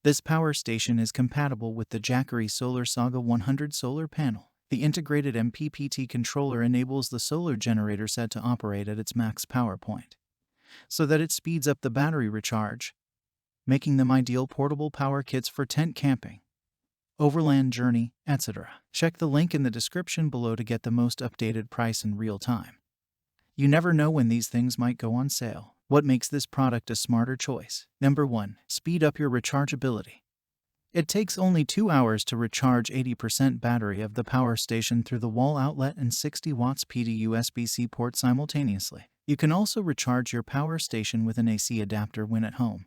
This power station is compatible with the Jackery SolarSaga 100 solar panel. The integrated MPPT controller enables the solar generator set to operate at its max power point, so that it speeds up the battery recharge, making them ideal portable power kits for tent camping, overland journey, etc. Check the link in the description below to get the most updated price in real time. You never know when these things might go on sale. What makes this product a smarter choice? Number 1. Speed up your rechargeability. It takes only 2 hours to recharge 80% battery of the power station through the wall outlet and 60 watts PD USB-C port simultaneously. You can also recharge your power station with an AC adapter when at home,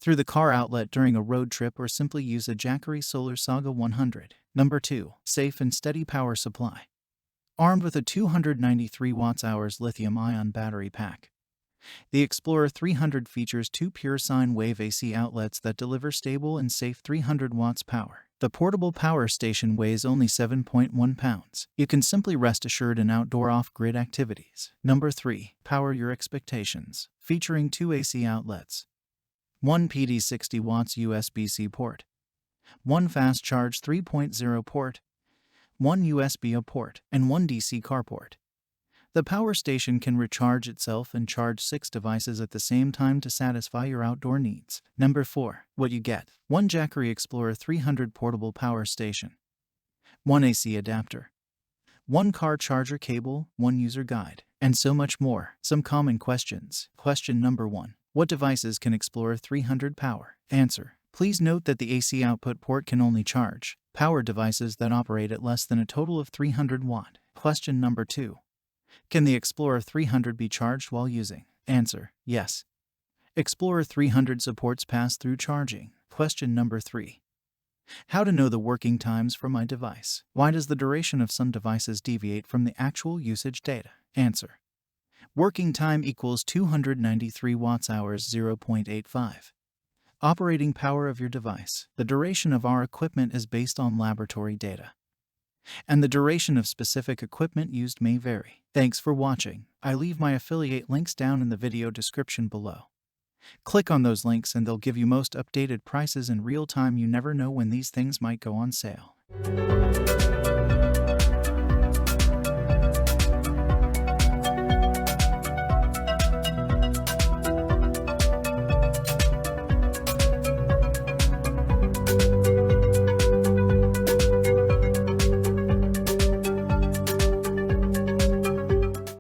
through the car outlet during a road trip, or simply use a Jackery SolarSaga 100. Number 2. Safe and steady power supply. Armed with a 293 Wh lithium-ion battery pack, the Explorer 300 features 2 Pure Sine Wave AC outlets that deliver stable and safe 300 watts power. The portable power station weighs only 7.1 pounds. You can simply rest assured in outdoor off-grid activities. Number 3. Power your expectations. Featuring 2 AC outlets, 1 PD 60 watts USB-C port, 1 fast charge 3.0 port, 1 USB-A port, and 1 DC car port. The power station can recharge itself and charge 6 devices at the same time to satisfy your outdoor needs. Number 4. What you get: 1 Jackery Explorer 300 portable power station, 1 AC adapter, 1 car charger cable, 1 user guide, and so much more. Some common questions. Question number 1. What devices can Explorer 300 power? Answer. Please note that the AC output port can only charge power devices that operate at less than a total of 300 watt. Question number 2. Can the Explorer 300 be charged while using? Answer. Yes. Explorer 300 supports pass-through charging. Question number 3. How to know the working times for my device? Why does the duration of some devices deviate from the actual usage data? Answer. Working time equals 293 watts-hours 0.85. Operating power of your device. The duration of our equipment is based on laboratory data, and the duration of specific equipment used may vary. Thanks for watching. I leave my affiliate links down in the video description below. Click on those links and they'll give you most updated prices in real time. You never know when these things might go on sale.